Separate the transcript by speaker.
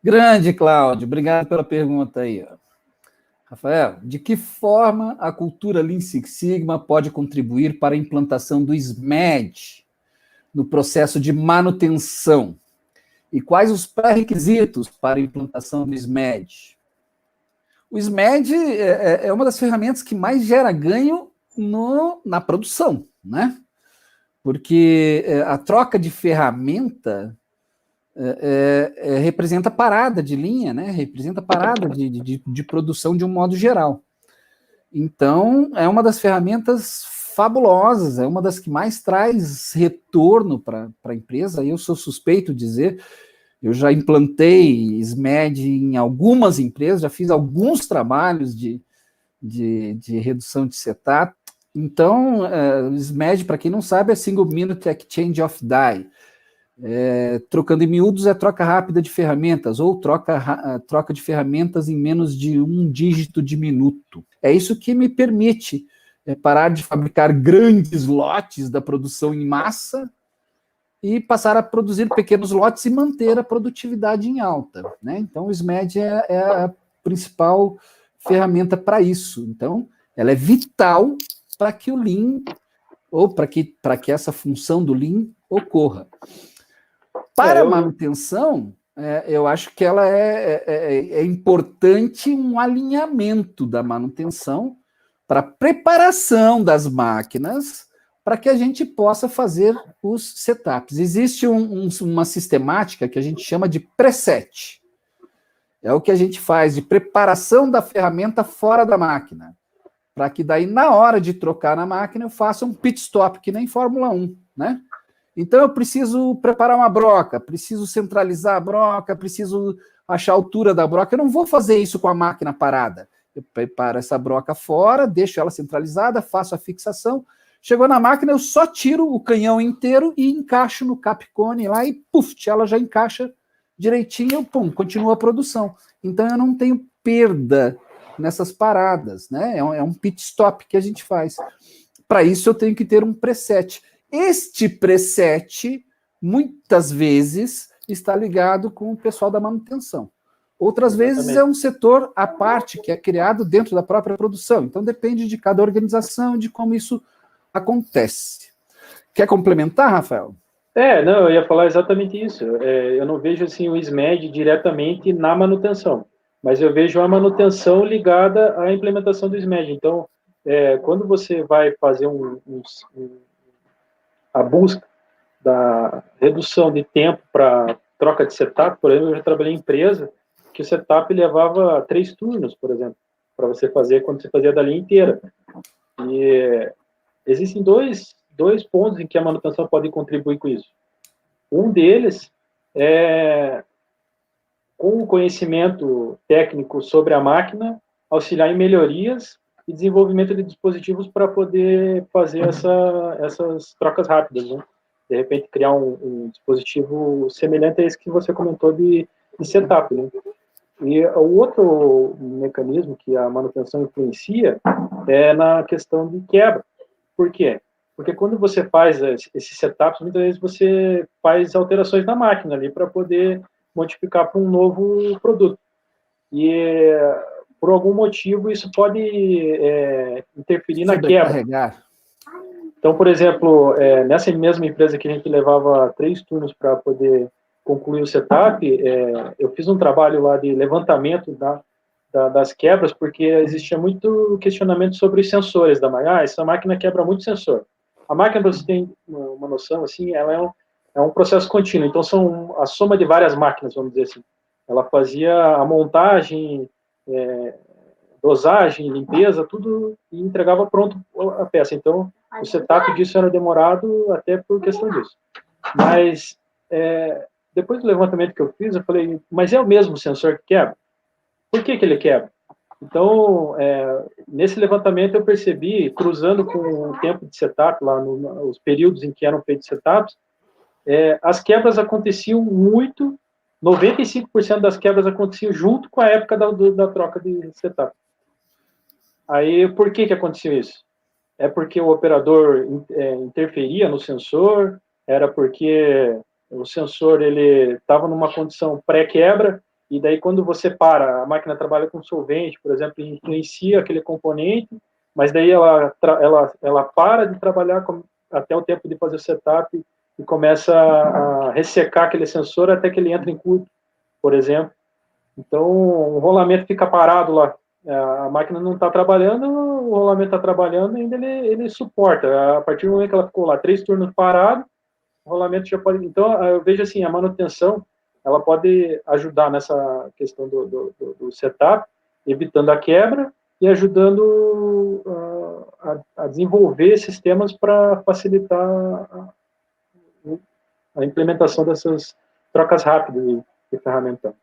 Speaker 1: Grande, Cláudio. Obrigado pela pergunta aí. Rafael, de que forma a cultura Lean Six Sigma pode contribuir para a implantação do SMAD no processo de manutenção? E quais os pré-requisitos para a implantação do SMAD? O SMAD é uma das ferramentas que mais gera ganho na produção, né? Porque a troca de ferramenta representa parada de linha, né? Representa parada de produção de um modo geral. Então, é uma das ferramentas fabulosas, é uma das que mais traz retorno para a empresa. Eu sou suspeito de dizer, eu já implantei SMAD em algumas empresas, já fiz alguns trabalhos de redução de setup. Então, o SMAD, para quem não sabe, é Single Minute Exchange of Die. Trocando em miúdos, é troca rápida de ferramentas, ou troca de ferramentas em menos de um dígito de minuto. É isso que me permite parar de fabricar grandes lotes da produção em massa e passar a produzir pequenos lotes e manter a produtividade em alta, né? Então, o SMAD é a principal ferramenta para isso. Então, ela é vital para que o Lean, ou para que essa função do Lean ocorra. Para a manutenção, eu acho que ela é importante um alinhamento da manutenção para a preparação das máquinas para que a gente possa fazer os setups. Existe uma sistemática que a gente chama de preset. É o que a gente faz de preparação da ferramenta fora da máquina, para que daí, na hora de trocar na máquina, eu faça um pit stop, que nem Fórmula 1, né? Então, eu preciso preparar uma broca, preciso centralizar a broca, preciso achar a altura da broca. Eu não vou fazer isso com a máquina parada. Eu preparo essa broca fora, deixo ela centralizada, faço a fixação. Chegou na máquina, eu só tiro o canhão inteiro e encaixo no capcone lá e, puf, ela já encaixa direitinho, pum, continua a produção. Então, eu não tenho perda nessas paradas, né? É um pit stop que a gente faz. Para isso, eu tenho que ter um preset. Este preset, muitas vezes, está ligado com o pessoal da manutenção. Outras vezes é um setor à parte, que é criado dentro da própria produção. Então, depende de cada organização, de como isso acontece. Quer complementar, Rafael?
Speaker 2: Não, eu ia falar exatamente isso. Eu não vejo assim, o SMAD diretamente na manutenção, mas eu vejo a manutenção ligada à implementação do SMAD. Então, quando você vai fazer a busca da redução de tempo para troca de setup, por exemplo, eu já trabalhei em empresa que o setup levava 3 turnos, por exemplo, para você fazer quando você fazia da linha inteira. E existem dois pontos em que a manutenção pode contribuir com isso. Um deles é, com o conhecimento técnico sobre a máquina, auxiliar em melhorias e desenvolvimento de dispositivos para poder fazer essas trocas rápidas, né? De repente, criar um dispositivo semelhante a esse que você comentou de setup, né? E o outro mecanismo que a manutenção influencia é na questão de quebra. Por quê? Porque quando você faz esses setups, muitas vezes você faz alterações na máquina ali para poder modificar para um novo produto. E por algum motivo isso pode interferir na quebra. Então, por exemplo, nessa mesma empresa que a gente levava 3 turnos para poder concluir o setup, eu fiz um trabalho lá de levantamento das quebras, porque existia muito questionamento sobre os sensores da máquina. Essa máquina quebra muito sensor. A máquina, para você ter uma noção, assim, ela é um processo contínuo. Então, são a soma de várias máquinas, vamos dizer assim. Ela fazia a montagem, dosagem, limpeza, tudo, e entregava pronto a peça. Então, o setup disso era demorado até por questão disso. Mas, depois do levantamento que eu fiz, eu falei, mas é o mesmo sensor que quebra? Por que ele quebra? Então, nesse levantamento eu percebi, cruzando com o tempo de setup, lá os períodos em que eram feitos setups, as quebras aconteciam muito, 95% das quebras aconteciam junto com a época da troca de setup. Aí, por que aconteceu isso? É porque o operador interferia no sensor, era porque o sensor ele estava numa condição pré-quebra, e daí quando você para, a máquina trabalha com solvente, por exemplo, e influencia aquele componente, mas daí ela para de trabalhar até o tempo de fazer o setup e começa a ressecar aquele sensor até que ele entra em curto, por exemplo. Então, o rolamento fica parado lá. A máquina não está trabalhando, o rolamento está trabalhando, ainda ele suporta. A partir do momento que ela ficou lá 3 turnos parado, o rolamento já pode... Então, eu vejo assim, a manutenção, ela pode ajudar nessa questão do setup, evitando a quebra e ajudando a desenvolver sistemas para facilitar a implementação dessas trocas rápidas de ferramenta.